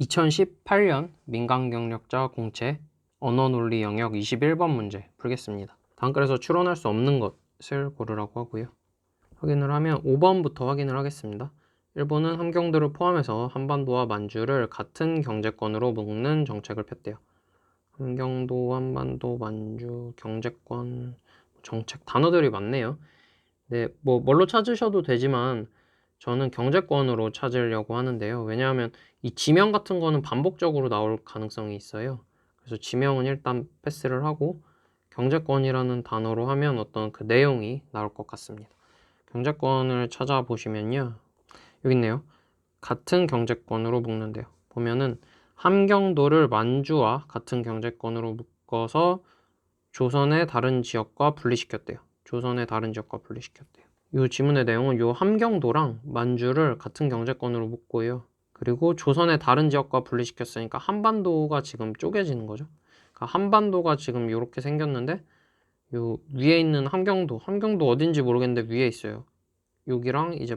2018년 민간경력자 공채 언어논리 영역 21번 문제 풀겠습니다. 다음 글에서 추론할 수 없는 것을 고르라고 하고요. 확인을 하면 5번부터 확인을 하겠습니다. 일본은 함경도를 포함해서 한반도와 만주를 같은 경제권으로 묶는 정책을 폈대요. 함경도, 한반도, 만주, 경제권, 정책 단어들이 많네요. 네, 뭘로 찾으셔도 되지만 저는 경제권으로 찾으려고 하는데요. 왜냐하면 이 지명 같은 거는 반복적으로 나올 가능성이 있어요. 그래서 지명은 일단 패스를 하고 경제권이라는 단어로 하면 어떤 그 내용이 나올 것 같습니다. 경제권을 찾아보시면요. 여기 있네요. 같은 경제권으로 묶는데요. 보면은 함경도를 만주와 같은 경제권으로 묶어서 조선의 다른 지역과 분리시켰대요. 조선의 다른 지역과 분리시켰대요. 이 지문의 내용은 이 함경도랑 만주를 같은 경제권으로 묶고요. 그리고 조선의 다른 지역과 분리시켰으니까 한반도가 지금 쪼개지는 거죠. 그러니까 한반도가 지금 이렇게 생겼는데 요 위에 있는 함경도 어딘지 모르겠는데 위에 있어요. 여기랑 이제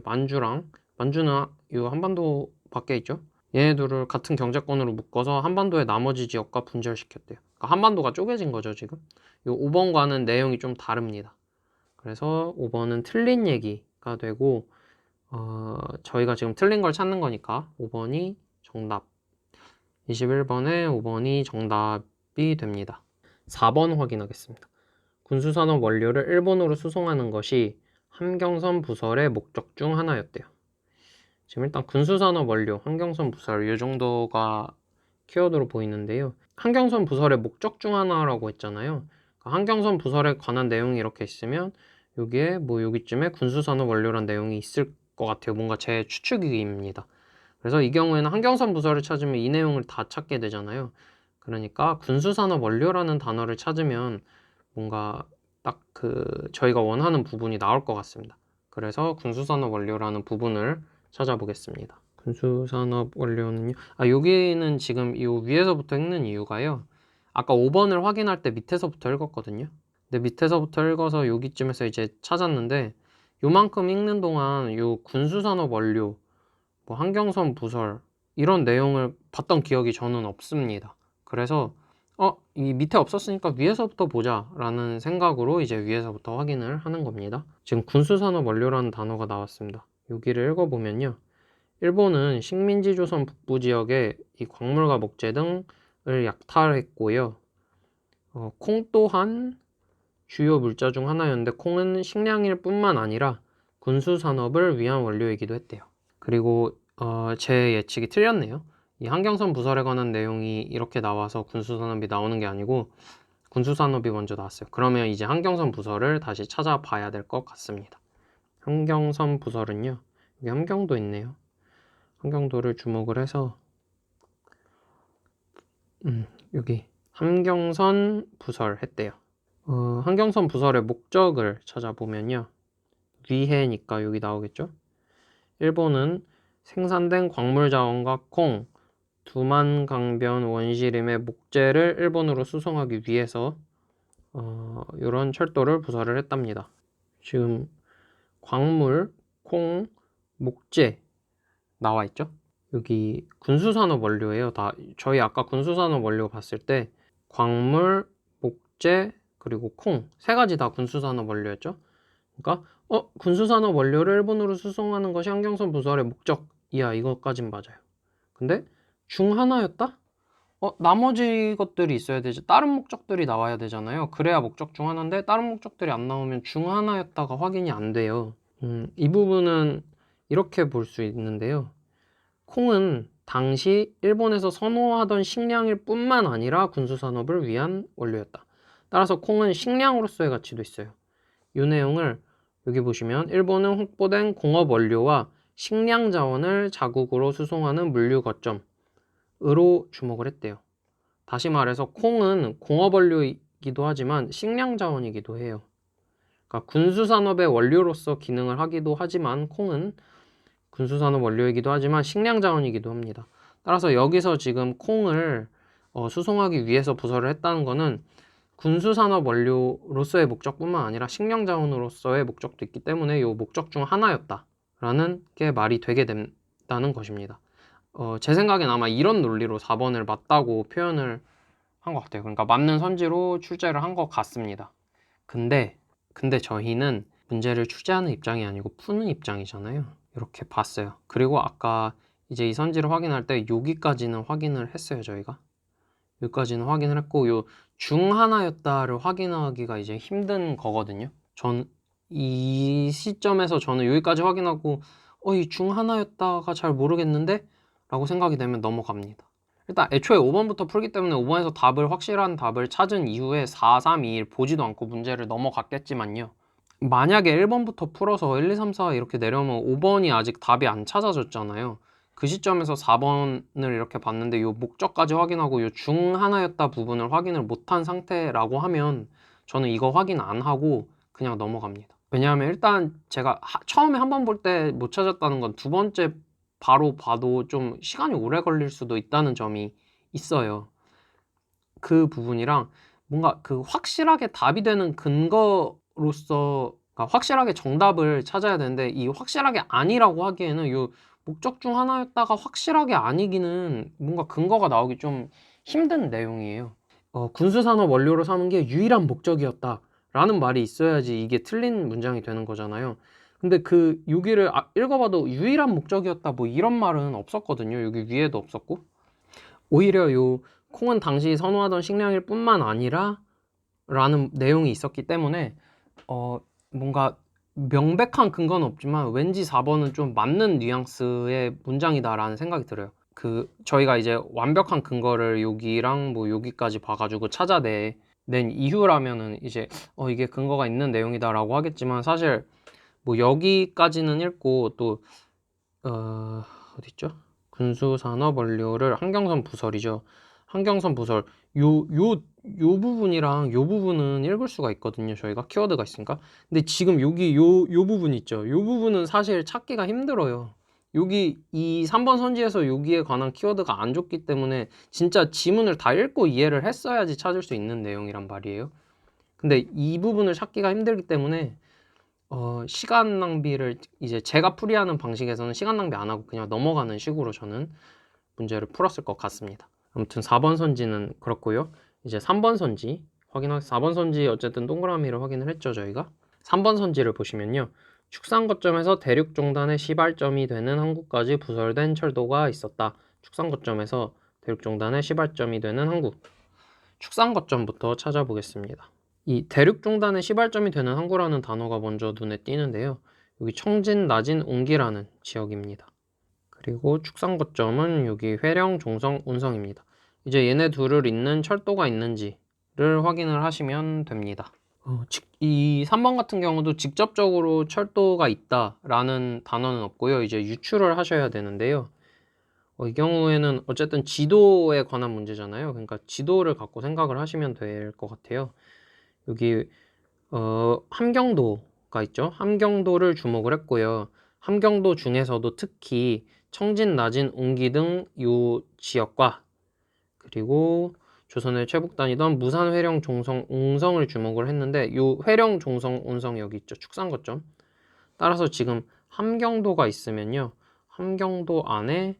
만주는 이 한반도 밖에 있죠. 얘네들을 같은 경제권으로 묶어서 한반도의 나머지 지역과 분절시켰대요. 그러니까 한반도가 쪼개진 거죠, 지금. 이 5번과는 내용이 좀 다릅니다. 그래서 5번은 틀린 얘기가 되고 저희가 지금 틀린 걸 찾는 거니까 5번이 정답. 21번에 5번이 정답이 됩니다. 4번 확인하겠습니다. 군수산업 원료를 일본으로 수송하는 것이 함경선 부설의 목적 중 하나였대요. 지금 일단 군수산업 원료, 함경선 부설 이 정도가 키워드로 보이는데요. 함경선 부설의 목적 중 하나라고 했잖아요. 함경선 부설에 관한 내용이 이렇게 있으면 여기에 여기쯤에 군수산업 원료란 내용이 있을 것 같아요. 뭔가 제 추측입니다. 그래서 이 경우에는 함경선 부설을 찾으면 이 내용을 다 찾게 되잖아요. 그러니까 군수산업 원료라는 단어를 찾으면 뭔가 딱 저희가 원하는 부분이 나올 것 같습니다. 그래서 군수산업 원료라는 부분을 찾아보겠습니다. 군수산업 원료는요. 여기는 지금 이 위에서부터 읽는 이유가요. 아까 5번을 확인할 때 밑에서부터 읽었거든요. 근데 밑에서부터 읽어서 여기쯤에서 이제 찾았는데 요만큼 읽는 동안 요 군수산업 원료, 함경선 부설 이런 내용을 봤던 기억이 저는 없습니다. 그래서 이 밑에 없었으니까 위에서부터 보자 라는 생각으로 이제 위에서부터 확인을 하는 겁니다. 지금 군수산업 원료라는 단어가 나왔습니다. 여기를 읽어보면요. 일본은 식민지 조선 북부 지역에 이 광물과 목재 등을 약탈했고요. 콩 또한 주요 물자 중 하나였는데 콩은 식량일 뿐만 아니라 군수산업을 위한 원료이기도 했대요. 그리고 제 예측이 틀렸네요. 이 함경선 부설에 관한 내용이 이렇게 나와서 군수산업이 나오는 게 아니고 군수산업이 먼저 나왔어요. 그러면 이제 함경선 부설을 다시 찾아봐야 될 것 같습니다. 함경선 부설은요. 여기 함경도 있네요. 함경도를 주목을 해서 여기 함경선 부설 했대요. 함경선 부설의 목적을 찾아보면요. 위해니까 여기 나오겠죠. 일본은 생산된 광물 자원과 콩, 두만강변 원시림의 목재를 일본으로 수송하기 위해서 이런 철도를 부설을 했답니다. 지금 광물, 콩, 목재 나와 있죠? 여기 군수산업 원료예요. 저희 아까 군수산업 원료 봤을 때 광물, 목재, 그리고 콩 세 가지 다 군수산업 원료였죠. 그러니까 군수산업 원료를 일본으로 수송하는 것이 함경선 부설의 목적이야. 이것까진 맞아요. 근데 중 하나였다? 나머지 것들이 있어야 되지. 다른 목적들이 나와야 되잖아요. 그래야 목적 중 하나인데 다른 목적들이 안 나오면 중 하나였다가 확인이 안 돼요. 이 부분은 이렇게 볼 수 있는데요. 콩은 당시 일본에서 선호하던 식량일 뿐만 아니라 군수산업을 위한 원료였다. 따라서 콩은 식량으로서의 가치도 있어요. 이 내용을 여기 보시면 일본은 확보된 공업 원료와 식량 자원을 자국으로 수송하는 물류 거점으로 주목을 했대요. 다시 말해서 콩은 공업 원료이기도 하지만 식량 자원이기도 해요. 그러니까 군수산업의 원료로서 기능을 하기도 하지만 콩은 군수산업 원료이기도 하지만 식량 자원이기도 합니다. 따라서 여기서 지금 콩을 수송하기 위해서 부설을 했다는 것은 군수산업 원료로서의 목적뿐만 아니라 식량 자원으로서의 목적도 있기 때문에 이 목적 중 하나였다라는 게 말이 되게 된다는 것입니다. 제 생각엔 아마 이런 논리로 4번을 맞다고 표현을 한 것 같아요. 그러니까 맞는 선지로 출제를 한 것 같습니다. 근데 저희는 문제를 출제하는 입장이 아니고 푸는 입장이잖아요. 이렇게 봤어요. 그리고 아까 이제 이 선지를 확인할 때 여기까지는 확인을 했어요, 저희가. 여기까지는 확인을 했고, 요 중 하나였다를 확인하기가 이제 힘든 거거든요. 이 시점에서 저는 여기까지 확인하고, 이 중 하나였다가 잘 모르겠는데? 라고 생각이 되면 넘어갑니다. 일단 애초에 5번부터 풀기 때문에 5번에서 확실한 답을 찾은 이후에 4, 3, 2, 1 보지도 않고 문제를 넘어갔겠지만요. 만약에 1번부터 풀어서 1, 2, 3, 4 이렇게 내려오면 5번이 아직 답이 안 찾아졌잖아요. 그 시점에서 4번을 이렇게 봤는데 요 목적까지 확인하고 요 중 하나였다 부분을 확인을 못한 상태라고 하면 저는 이거 확인 안 하고 그냥 넘어갑니다. 왜냐하면 일단 제가 처음에 한 번 볼 때 못 찾았다는 건 두 번째 바로 봐도 좀 시간이 오래 걸릴 수도 있다는 점이 있어요. 그 부분이랑 뭔가 그 확실하게 답이 되는 근거로서 그러니까 확실하게 정답을 찾아야 되는데 이 확실하게 아니라고 하기에는 요 목적 중 하나였다가 확실하게 아니기는 뭔가 근거가 나오기 좀 힘든 내용이에요. 군수산업 원료로 삼은 게 유일한 목적이었다 라는 말이 있어야지 이게 틀린 문장이 되는 거잖아요. 근데 여기를 읽어봐도 유일한 목적이었다 뭐 이런 말은 없었거든요. 여기 위에도 없었고 오히려 요 콩은 당시 선호하던 식량일 뿐만 아니라 라는 내용이 있었기 때문에 뭔가 명백한 근거는 없지만 왠지 4번은 좀 맞는 뉘앙스의 문장이다라는 생각이 들어요. 저희가 이제 완벽한 근거를 여기랑 뭐 여기까지 봐가지고 찾아낸 이유라면은 이제 이게 근거가 있는 내용이다라고 하겠지만 사실 뭐 여기까지는 읽고 또 어디 있죠? 군수산업 원료를 한경선 부설이죠. 한경선 부설 요 부분이랑 요 부분은 읽을 수가 있거든요. 저희가 키워드가 있으니까. 근데 지금 여기 요 부분 있죠. 요 부분은 사실 찾기가 힘들어요. 여기 이 3번 선지에서 여기에 관한 키워드가 안 줬기 때문에 진짜 지문을 다 읽고 이해를 했어야지 찾을 수 있는 내용이란 말이에요. 근데 이 부분을 찾기가 힘들기 때문에 시간 낭비를 이제 제가 풀이하는 방식에서는 시간 낭비 안 하고 그냥 넘어가는 식으로 저는 문제를 풀었을 것 같습니다. 아무튼 4번 선지는 그렇고요. 이제 3번 선지 4번 선지 어쨌든 동그라미를 확인을 했죠, 저희가. 3번 선지를 보시면요. 축산 거점에서 대륙 종단의 시발점이 되는 항구까지 부설된 철도가 있었다. 축산 거점에서 대륙 종단의 시발점이 되는 항구. 축산 거점부터 찾아보겠습니다. 이 대륙종단의 시발점이 되는 항구라는 단어가 먼저 눈에 띄는데요. 여기 청진, 나진, 옹기라는 지역입니다. 그리고 축산 거점은 여기 회령, 종성, 운성입니다. 이제 얘네 둘을 잇는 철도가 있는지를 확인을 하시면 됩니다. 이 3번 같은 경우도 직접적으로 철도가 있다라는 단어는 없고요. 이제 유추를 하셔야 되는데요. 이 경우에는 어쨌든 지도에 관한 문제잖아요. 그러니까 지도를 갖고 생각을 하시면 될 것 같아요. 여기 함경도가 있죠. 함경도를 주목을 했고요. 함경도 중에서도 특히 청진, 나진, 옹기 등 요 지역과 그리고 조선의 최북단이던 무산, 회령, 종성, 옹성을 주목을 했는데 요 회령, 종성, 온성 여기 있죠. 축산 거점. 따라서 지금 함경도가 있으면요. 함경도 안에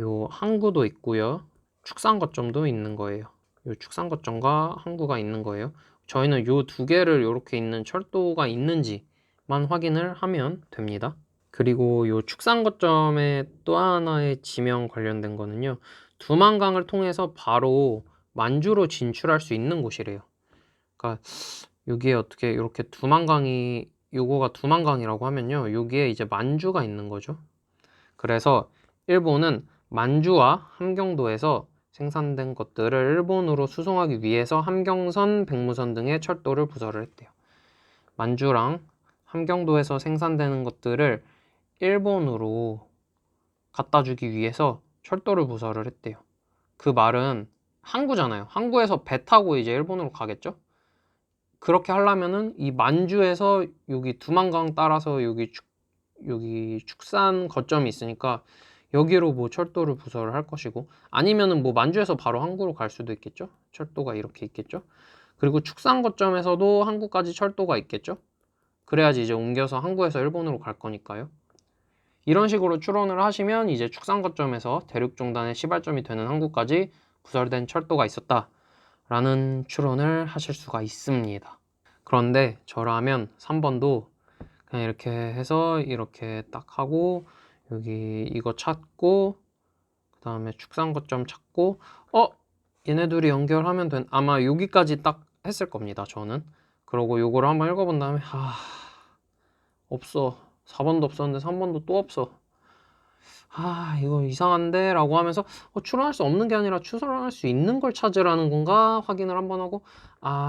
요 항구도 있고요. 축산 거점도 있는 거예요. 요 축산 거점과 항구가 있는 거예요. 저희는 요 두 개를 이렇게 있는 철도가 있는지만 확인을 하면 됩니다. 그리고 요 축산 거점의 또 하나의 지명 관련된 거는요. 두만강을 통해서 바로 만주로 진출할 수 있는 곳이래요. 그러니까 여기에 어떻게 이렇게 요거가 두만강이라고 하면요. 여기에 이제 만주가 있는 거죠. 그래서 일본은 만주와 함경도에서 생산된 것들을 일본으로 수송하기 위해서 함경선, 백무선 등의 철도를 부설을 했대요. 만주랑 함경도에서 생산되는 것들을 일본으로 갖다 주기 위해서 철도를 부설을 했대요. 그 말은 항구잖아요. 항구에서 배 타고 이제 일본으로 가겠죠? 그렇게 하려면은 이 만주에서 여기 두만강 따라서 여기 축산 거점이 있으니까 여기로 뭐 철도를 부설을 할 것이고 아니면은 뭐 만주에서 바로 항구로 갈 수도 있겠죠. 철도가 이렇게 있겠죠. 그리고 축산 거점에서도 항구까지 철도가 있겠죠. 그래야지 이제 옮겨서 항구에서 일본으로 갈 거니까요. 이런 식으로 추론을 하시면 이제 축산 거점에서 대륙 종단의 시발점이 되는 항구까지 부설된 철도가 있었다 라는 추론을 하실 수가 있습니다. 그런데 저라면 3번도 그냥 이렇게 해서 이렇게 딱 하고 여기 이거 찾고 그 다음에 축산 거점 찾고 얘네 둘이 연결하면 아마 여기까지 딱 했을 겁니다. 저는. 그러고 요거를 한번 읽어본 다음에 없어. 4번도 없었는데 3번도 또 없어. 이거 이상한데? 라고 하면서 추론할 수 없는 게 아니라 추론할 수 있는 걸 찾으라는 건가? 확인을 한번 하고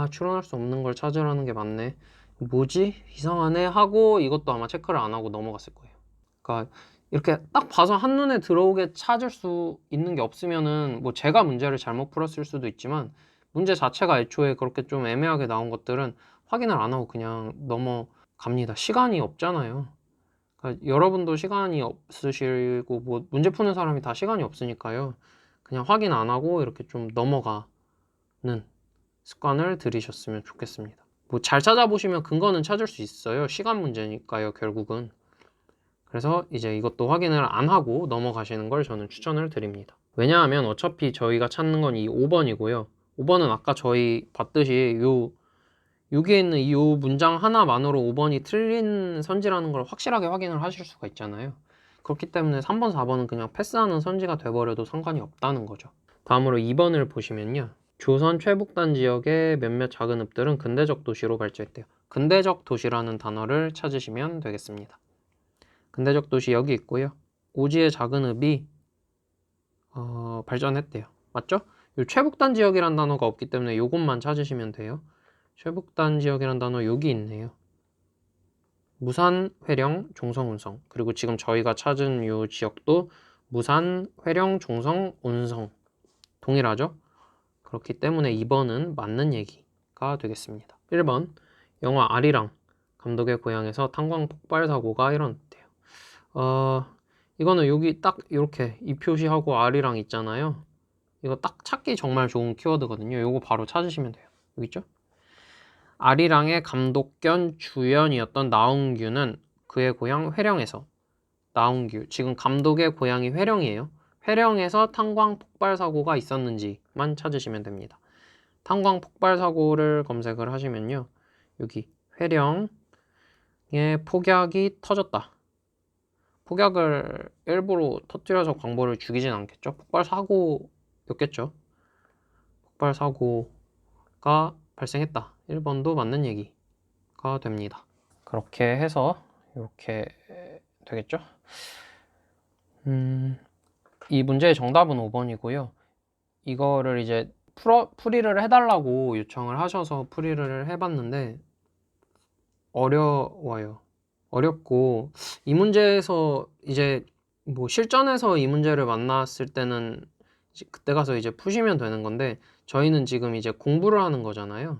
추론할 수 없는 걸 찾으라는 게 맞네. 뭐지? 이상하네? 하고 이것도 아마 체크를 안 하고 넘어갔을 거예요. 그러니까 이렇게 딱 봐서 한눈에 들어오게 찾을 수 있는 게 없으면은 뭐 제가 문제를 잘못 풀었을 수도 있지만 문제 자체가 애초에 그렇게 좀 애매하게 나온 것들은 확인을 안 하고 그냥 넘어갑니다. 시간이 없잖아요. 그러니까 여러분도 시간이 없으시고 뭐 문제 푸는 사람이 다 시간이 없으니까요. 그냥 확인 안 하고 이렇게 좀 넘어가는 습관을 들이셨으면 좋겠습니다. 뭐 잘 찾아보시면 근거는 찾을 수 있어요. 시간 문제니까요, 결국은. 그래서 이제 이것도 확인을 안 하고 넘어가시는 걸 저는 추천을 드립니다. 왜냐하면 어차피 저희가 찾는 건 이 5번이고요. 5번은 아까 저희 봤듯이 여기에 있는 이 문장 하나만으로 5번이 틀린 선지라는 걸 확실하게 확인을 하실 수가 있잖아요. 그렇기 때문에 3번, 4번은 그냥 패스하는 선지가 돼버려도 상관이 없다는 거죠. 다음으로 2번을 보시면요. 조선 최북단 지역의 몇몇 작은 읍들은 근대적 도시로 발전했대요. 근대적 도시라는 단어를 찾으시면 되겠습니다. 근대적 도시 여기 있고요. 오지의 작은 읍이 발전했대요. 맞죠? 요 최북단 지역이란 단어가 없기 때문에 요것만 찾으시면 돼요. 최북단 지역이란 단어 여기 있네요. 무산, 회령, 종성, 온성. 그리고 지금 저희가 찾은 요 지역도 무산, 회령, 종성, 온성. 동일하죠? 그렇기 때문에 2번은 맞는 얘기가 되겠습니다. 1번, 영화 아리랑 감독의 고향에서 탄광 폭발 사고가 일어났대요. 이거는 여기 딱 이렇게 이 표시하고 아리랑 있잖아요. 이거 딱 찾기 정말 좋은 키워드거든요. 이거 바로 찾으시면 돼요. 여기 있죠? 아리랑의 감독 겸 주연이었던 나홍규는 그의 고향 회령에서 나홍규, 지금 감독의 고향이 회령이에요. 회령에서 탄광 폭발 사고가 있었는지만 찾으시면 됩니다. 탄광 폭발 사고를 검색을 하시면요. 여기 회령에 폭약이 터졌다. 폭약을 일부러 터뜨려서 광보를 죽이진 않겠죠. 폭발 사고였겠죠. 폭발 사고가 발생했다. 1번도 맞는 얘기가 됩니다. 그렇게 해서 이렇게 되겠죠. 이 문제의 정답은 5번이고요. 이거를 이제 풀이를 해달라고 요청을 하셔서 풀이를 해봤는데 어려워요. 어렵고 이 문제에서 이제 뭐 실전에서 이 문제를 만났을 때는 그때 가서 이제 푸시면 되는 건데 저희는 지금 이제 공부를 하는 거잖아요.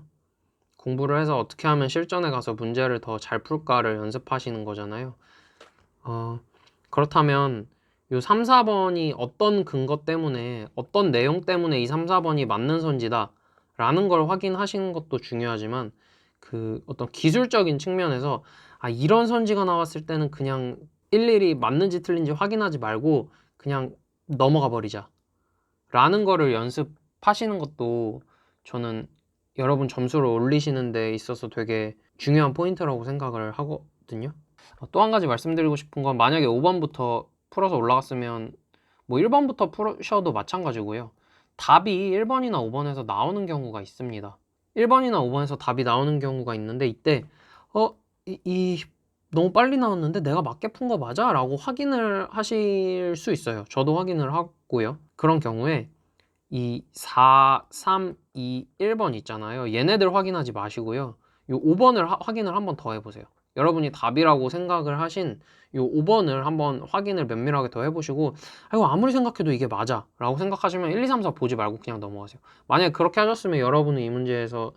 공부를 해서 어떻게 하면 실전에 가서 문제를 더 잘 풀까를 연습하시는 거잖아요. 그렇다면 요 3, 4번이 어떤 근거 때문에 어떤 내용 때문에 이 3, 4번이 맞는 선지다 라는 걸 확인하시는 것도 중요하지만 그 어떤 기술적인 측면에서 이런 선지가 나왔을 때는 그냥 일일이 맞는지 틀린지 확인하지 말고 그냥 넘어가 버리자 라는 거를 연습하시는 것도 저는 여러분 점수를 올리시는 데 있어서 되게 중요한 포인트라고 생각을 하거든요. 또 한 가지 말씀드리고 싶은 건 만약에 5번부터 풀어서 올라갔으면 뭐 1번부터 푸셔도 마찬가지고요. 답이 1번이나 5번에서 나오는 경우가 있습니다. 1번이나 5번에서 답이 나오는 경우가 있는데 이때 너무 빨리 나왔는데 내가 맞게 푼 거 맞아? 라고 확인을 하실 수 있어요. 저도 확인을 하고요. 그런 경우에 이 4, 3, 2, 1번 있잖아요. 얘네들 확인하지 마시고요. 요 5번을 확인을 한번 더 해보세요. 여러분이 답이라고 생각을 하신 요 5번을 한번 확인을 면밀하게 더 해보시고 이거 아무리 생각해도 이게 맞아 라고 생각하시면 1, 2, 3, 4 보지 말고 그냥 넘어가세요. 만약에 그렇게 하셨으면 여러분은 이 문제에서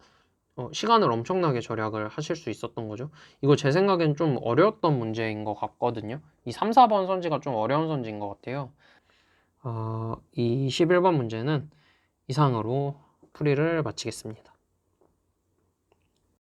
시간을 엄청나게 절약을 하실 수 있었던 거죠. 이거 제 생각엔 좀 어려웠던 문제인 것 같거든요. 이 3, 4번 선지가 좀 어려운 선지인 것 같아요. 이 11번 문제는 이상으로 풀이를 마치겠습니다.